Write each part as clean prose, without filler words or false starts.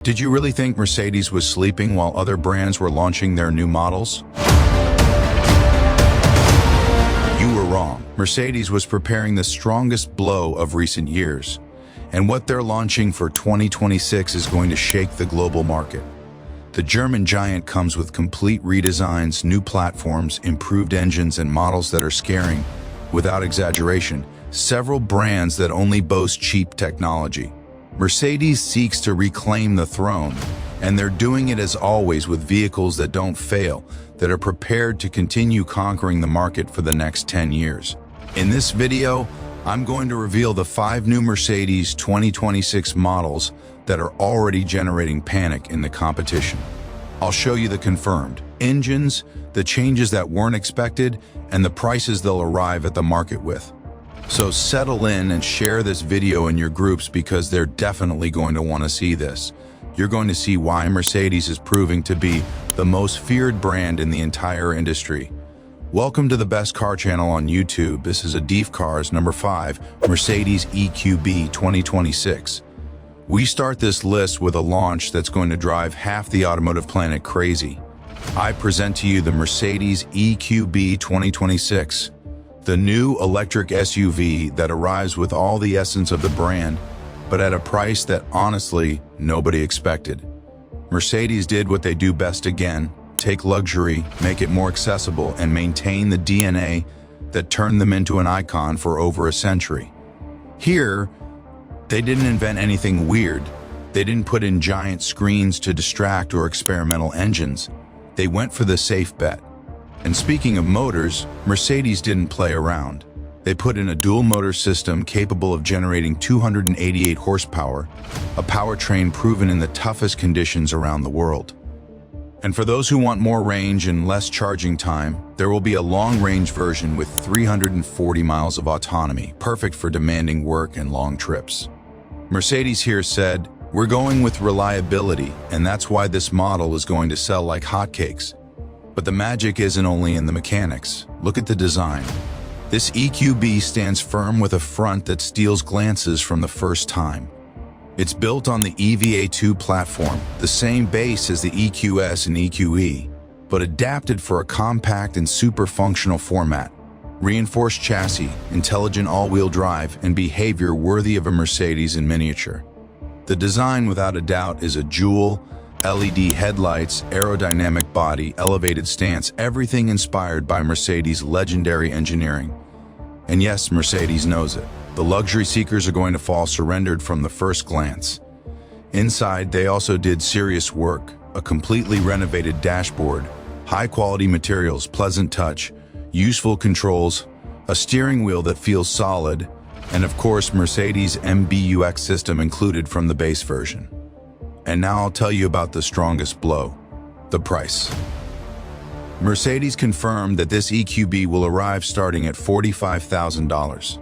Did you really think Mercedes was sleeping while other brands were launching their new models? You were wrong. Mercedes was preparing the strongest blow of recent years, and what they're launching for 2026 is going to shake the global market. The German giant comes with complete redesigns, new platforms, improved engines, and models that are scaring, without exaggeration, several brands that only boast cheap technology. Mercedes seeks to reclaim the throne, and they're doing it as always with vehicles that don't fail, that are prepared to continue conquering the market for the next 10 years. In this video, I'm going to reveal the 5 new Mercedes 2026 models that are already generating panic in the competition. I'll show you the confirmed engines, the changes that weren't expected, and the prices they'll arrive at the market with. So settle in and share this video in your groups because they're definitely going to want to see this. You're going to see why Mercedes is proving to be the most feared brand in the entire industry. Welcome to the best car channel on YouTube. This is Cars number 5, Mercedes EQB 2026. We start this list with a launch that's going to drive half the automotive planet crazy. I present to you the Mercedes EQB 2026. The new electric SUV that arrives with all the essence of the brand, but at a price that honestly nobody expected. Mercedes did what they do best again: take luxury, make it more accessible, and maintain the DNA that turned them into an icon for over a century. Here, they didn't invent anything weird. They didn't put in giant screens to distract or experimental engines. They went for the safe bet. And speaking of motors, Mercedes didn't play around. They put in a dual-motor system capable of generating 288 horsepower, a powertrain proven in the toughest conditions around the world. And for those who want more range and less charging time, there will be a long-range version with 340 miles of autonomy, perfect for demanding work and long trips. Mercedes here said, "We're going with reliability, and that's why this model is going to sell like hotcakes." But the magic isn't only in the mechanics. Look at the design. This EQB stands firm with a front that steals glances from the first time. It's built on the EVA2 platform, the same base as the EQS and EQE, but adapted for a compact and super functional format. Reinforced chassis, intelligent all-wheel drive, and behavior worthy of a Mercedes in miniature. The design, without a doubt, is a jewel. LED headlights, aerodynamic body, elevated stance, everything inspired by Mercedes' legendary engineering. And yes, Mercedes knows it. The luxury seekers are going to fall surrendered from the first glance. Inside, they also did serious work: a completely renovated dashboard, high-quality materials, pleasant touch, useful controls, a steering wheel that feels solid, and of course, Mercedes' MBUX system included from the base version. And now I'll tell you about the strongest blow: the price. Mercedes confirmed that this EQB will arrive starting at $45,000.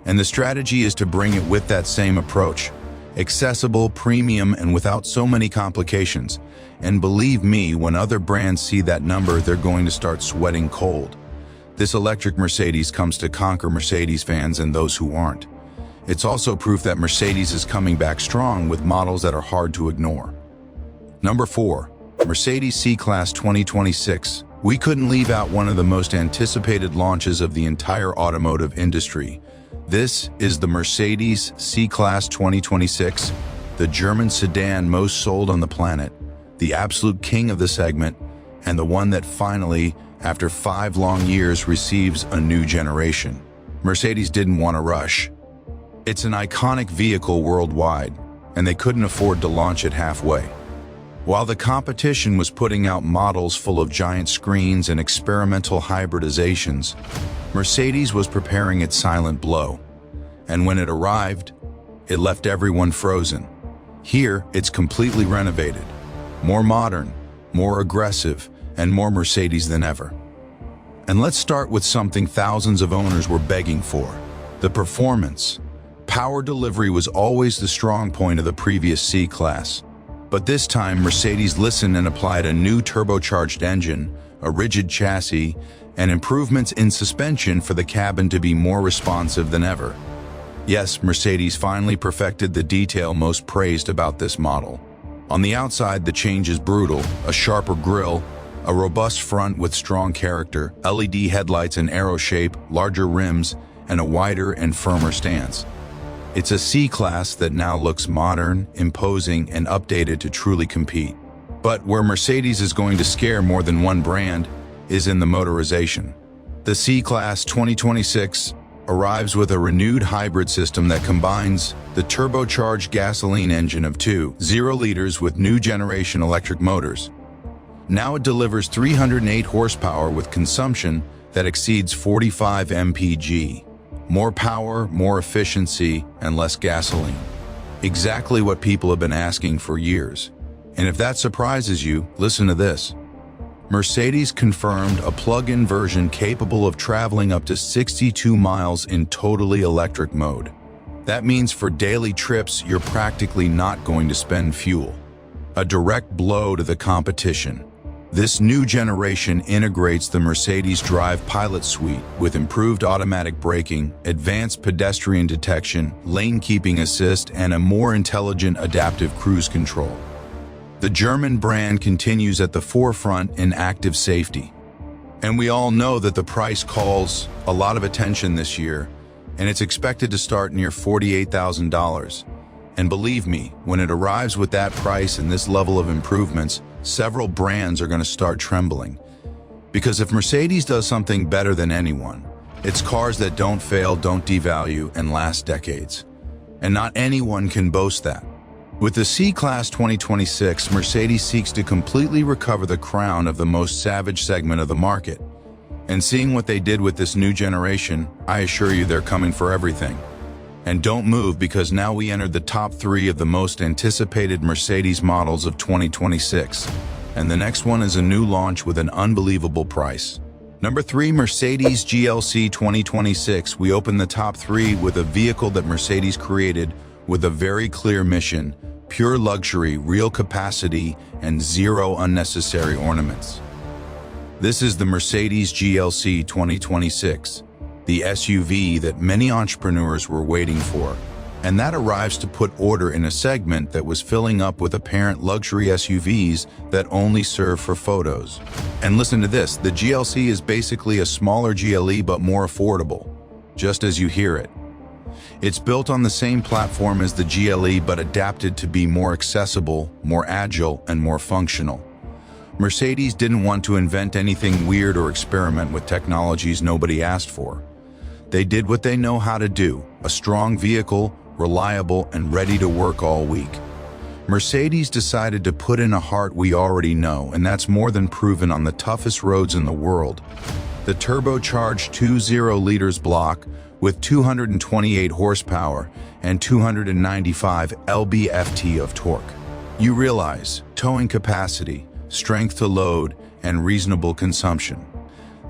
And the strategy is to bring it with that same approach: accessible, premium, and without so many complications. And believe me, when other brands see that number, they're going to start sweating cold. This electric Mercedes comes to conquer Mercedes fans and those who aren't. It's also proof that Mercedes is coming back strong with models that are hard to ignore. Number 4, Mercedes C-Class 2026. We couldn't leave out one of the most anticipated launches of the entire automotive industry. This is the Mercedes C-Class 2026, the German sedan most sold on the planet, the absolute king of the segment, and the one that finally, after 5 long years, receives a new generation. Mercedes didn't want to rush. It's an iconic vehicle worldwide, and they couldn't afford to launch it halfway. While the competition was putting out models full of giant screens and experimental hybridizations, Mercedes was preparing its silent blow. And when it arrived, it left everyone frozen. Here, it's completely renovated, more modern, more aggressive, and more Mercedes than ever. And let's start with something thousands of owners were begging for: the performance. Power delivery was always the strong point of the previous C-Class. But this time, Mercedes listened and applied a new turbocharged engine, a rigid chassis, and improvements in suspension for the cabin to be more responsive than ever. Yes, Mercedes finally perfected the detail most praised about this model. On the outside, the change is brutal: a sharper grille, a robust front with strong character, LED headlights in arrow shape, larger rims, and a wider and firmer stance. It's a C-Class that now looks modern, imposing, and updated to truly compete. But where Mercedes is going to scare more than one brand is in the motorization. The C-Class 2026 arrives with a renewed hybrid system that combines the turbocharged gasoline engine of 2.0 liters with new generation electric motors. Now it delivers 308 horsepower with consumption that exceeds 45 mpg. More power, more efficiency, and less gasoline. Exactly what people have been asking for years. And if that surprises you, listen to this. Mercedes confirmed a plug-in version capable of traveling up to 62 miles in totally electric mode. That means for daily trips, you're practically not going to spend fuel. A direct blow to the competition. This new generation integrates the Mercedes Drive Pilot Suite with improved automatic braking, advanced pedestrian detection, lane keeping assist, and a more intelligent adaptive cruise control. The German brand continues at the forefront in active safety. And we all know that the price calls a lot of attention this year, and it's expected to start near $48,000. And believe me, when it arrives with that price and this level of improvements, several brands are going to start trembling. Because if Mercedes does something better than anyone, it's cars that don't fail, don't devalue, and last decades. And not anyone can boast that. With the C-Class 2026, Mercedes seeks to completely recover the crown of the most savage segment of the market. And seeing what they did with this new generation, I assure you they're coming for everything. And don't move, because now we entered the top 3 of the most anticipated Mercedes models of 2026. And the next one is a new launch with an unbelievable price. Number 3, Mercedes GLC 2026. We open the top 3 with a vehicle that Mercedes created with a very clear mission: pure luxury, real capacity, and zero unnecessary ornaments. This is the Mercedes GLC 2026, the SUV that many entrepreneurs were waiting for, and that arrives to put order in a segment that was filling up with apparent luxury SUVs that only serve for photos. And listen to this, the GLC is basically a smaller GLE but more affordable, just as you hear it. It's built on the same platform as the GLE but adapted to be more accessible, more agile, and more functional. Mercedes didn't want to invent anything weird or experiment with technologies nobody asked for. They did what they know how to do: a strong vehicle, reliable, and ready to work all week. Mercedes decided to put in a heart we already know, and that's more than proven on the toughest roads in the world. The turbocharged 2.0 liters block with 228 horsepower and 295 lb-ft of torque. You realize towing capacity, strength to load, and reasonable consumption.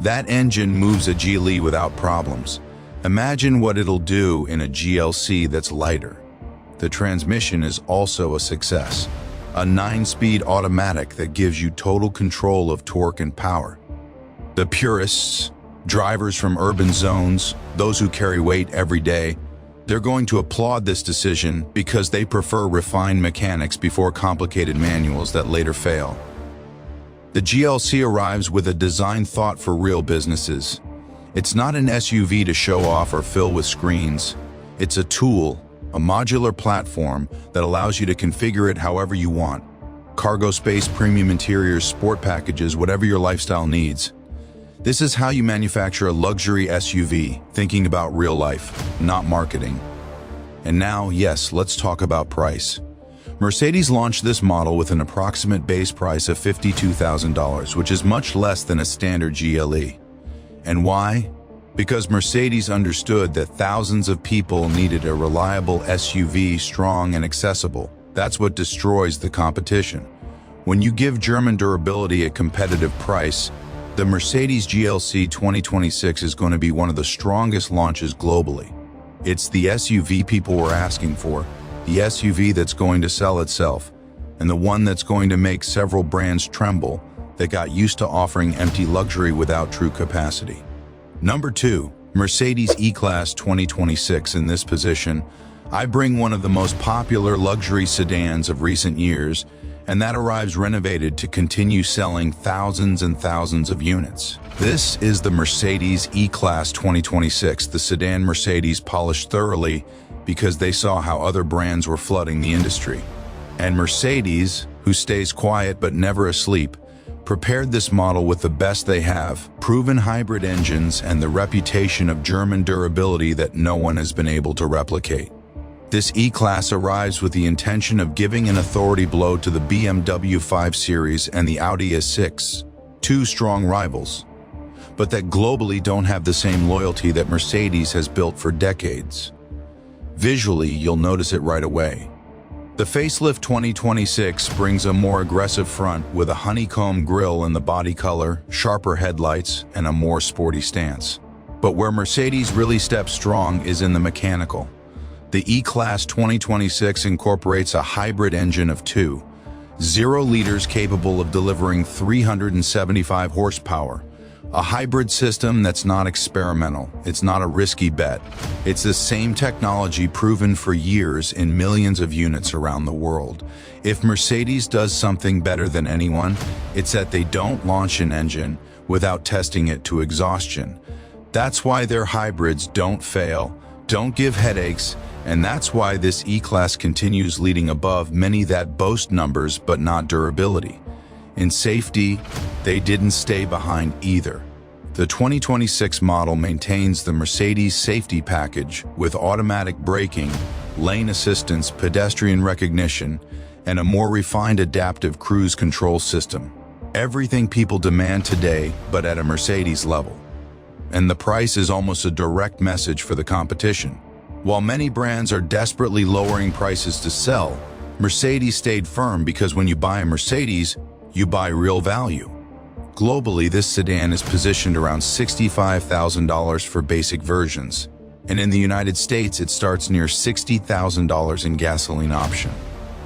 That engine moves a GLE without problems. Imagine what it'll do in a GLC that's lighter. The transmission is also a success. A 9-speed automatic that gives you total control of torque and power. The purists, drivers from urban zones, those who carry weight every day, they're going to applaud this decision because they prefer refined mechanics before complicated manuals that later fail. The GLC arrives with a design thought for real businesses. It's not an SUV to show off or fill with screens. It's a tool, a modular platform that allows you to configure it however you want. Cargo space, premium interiors, sport packages, whatever your lifestyle needs. This is how you manufacture a luxury SUV, thinking about real life, not marketing. And now, yes, let's talk about price. Mercedes launched this model with an approximate base price of $52,000, which is much less than a standard GLE. And why? Because Mercedes understood that thousands of people needed a reliable SUV, strong and accessible. That's what destroys the competition. When you give German durability a competitive price, the Mercedes GLC 2026 is going to be one of the strongest launches globally. It's the SUV people were asking for, the SUV that's going to sell itself, and the one that's going to make several brands tremble that got used to offering empty luxury without true capacity. Number 2, Mercedes E-Class 2026. In this position, I bring one of the most popular luxury sedans of recent years, and that arrives renovated to continue selling thousands and thousands of units. This is the Mercedes E-Class 2026, the sedan Mercedes polished thoroughly because they saw how other brands were flooding the industry. And Mercedes, who stays quiet but never asleep, prepared this model with the best they have, proven hybrid engines and the reputation of German durability that no one has been able to replicate. This E-Class arrives with the intention of giving an authority blow to the BMW 5 Series and the Audi A6, two strong rivals, but that globally don't have the same loyalty that Mercedes has built for decades. Visually, you'll notice it right away. The facelift 2026 brings a more aggressive front with a honeycomb grille in the body color, sharper headlights, and a more sporty stance. But where Mercedes really steps strong is in the mechanical. The E-Class 2026 incorporates a hybrid engine of 2.0 liters capable of delivering 375 horsepower. A hybrid system that's not experimental. It's not a risky bet. It's the same technology proven for years in millions of units around the world. If Mercedes does something better than anyone, it's that they don't launch an engine without testing it to exhaustion. That's why their hybrids don't fail, don't give headaches, and that's why this E-Class continues leading above many that boast numbers but not durability. In safety, they didn't stay behind either. The 2026 model maintains the Mercedes safety package with automatic braking, lane assistance, pedestrian recognition, and a more refined adaptive cruise control system. Everything people demand today, but at a Mercedes level. And the price is almost a direct message for the competition. While many brands are desperately lowering prices to sell, Mercedes stayed firm because when you buy a Mercedes, you buy real value. Globally, this sedan is positioned around $65,000 for basic versions, and in the United States it starts near $60,000 in gasoline option.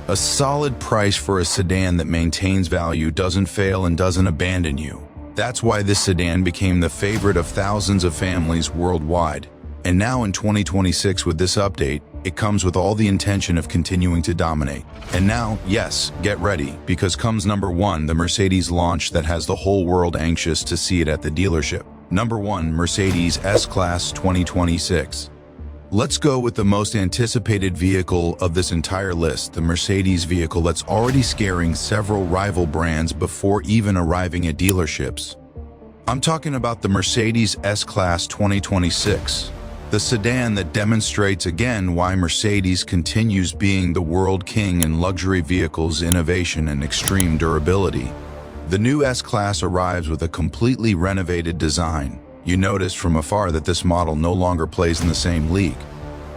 A solid price for a sedan that maintains value, doesn't fail, and doesn't abandon you. That's why this sedan became the favorite of thousands of families worldwide. And now in 2026 with this update, it comes with all the intention of continuing to dominate. And now, yes, get ready, because comes number one, the Mercedes launch that has the whole world anxious to see it at the dealership. Number one, Mercedes S-Class 2026. Let's go with the most anticipated vehicle of this entire list, the Mercedes vehicle that's already scaring several rival brands before even arriving at dealerships. I'm talking about the Mercedes S-Class 2026. The sedan that demonstrates again why Mercedes continues being the world king in luxury vehicles, innovation, and extreme durability. The new S-Class arrives with a completely renovated design. You notice from afar that this model no longer plays in the same league.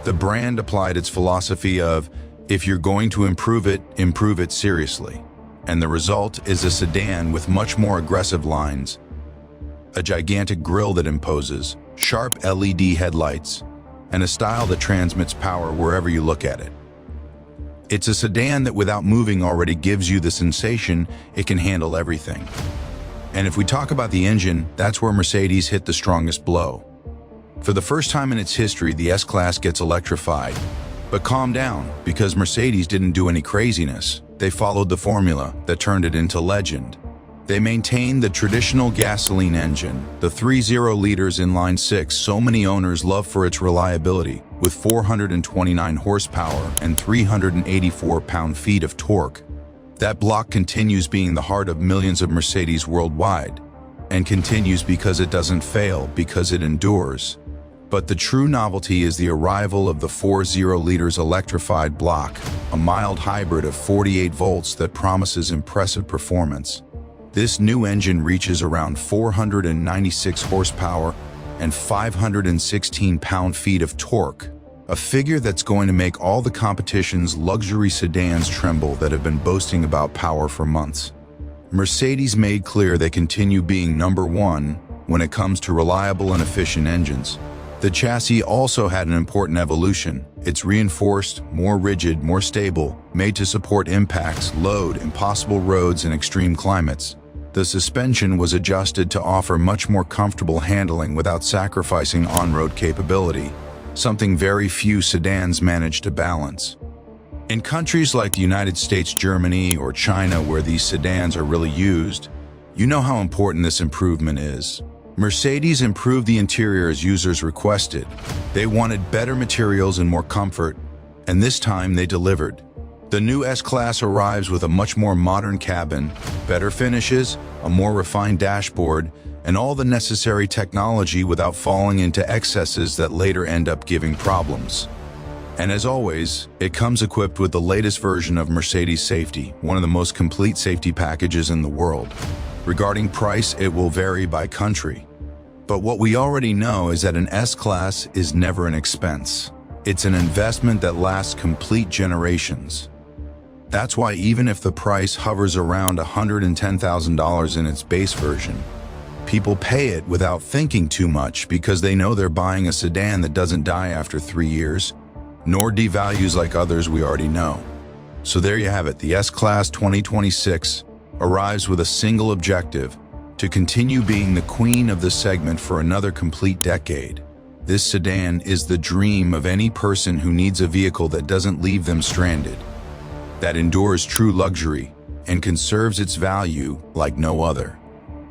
The brand applied its philosophy of, if you're going to improve it seriously. And the result is a sedan with much more aggressive lines, a gigantic grille that imposes, sharp LED headlights, and a style that transmits power wherever you look at it. It's a sedan that without moving already gives you the sensation it can handle everything. And if we talk about the engine, that's where Mercedes hit the strongest blow. For the first time in its history, the S-Class gets electrified. But calm down, because Mercedes didn't do any craziness. They followed the formula that turned it into legend. They maintained the traditional gasoline engine, the 3.0 liters inline six so many owners love for its reliability, with 429 horsepower and 384 pound-feet of torque. That block continues being the heart of millions of Mercedes worldwide, and continues because it doesn't fail, because it endures. But the true novelty is the arrival of the 4.0 liters electrified block, a mild hybrid of 48 volts that promises impressive performance. This new engine reaches around 496 horsepower and 516 pound-feet of torque, a figure that's going to make all the competition's luxury sedans tremble that have been boasting about power for months. Mercedes made clear they continue being number one when it comes to reliable and efficient engines. The chassis also had an important evolution. It's reinforced, more rigid, more stable, made to support impacts, load, impossible roads, and extreme climates. The suspension was adjusted to offer much more comfortable handling without sacrificing on-road capability, something very few sedans manage to balance. In countries like the United States, Germany, or China where these sedans are really used, you know how important this improvement is. Mercedes improved the interior as users requested. They wanted better materials and more comfort, and this time they delivered. The new S-Class arrives with a much more modern cabin, better finishes, a more refined dashboard, and all the necessary technology without falling into excesses that later end up giving problems. And as always, it comes equipped with the latest version of Mercedes Safety, one of the most complete safety packages in the world. Regarding price, it will vary by country. But what we already know is that an S-Class is never an expense. It's an investment that lasts complete generations. That's why even if the price hovers around $110,000 in its base version, people pay it without thinking too much because they know they're buying a sedan that doesn't die after 3 years, nor devalues like others we already know. So there you have it, the S-Class 2026 arrives with a single objective: to continue being the queen of the segment for another complete decade. This sedan is the dream of any person who needs a vehicle that doesn't leave them stranded, that endures true luxury and conserves its value like no other.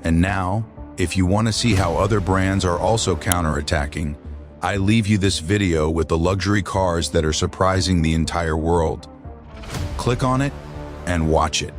And now, if you want to see how other brands are also counterattacking, I leave you this video with the luxury cars that are surprising the entire world. Click on it and watch it.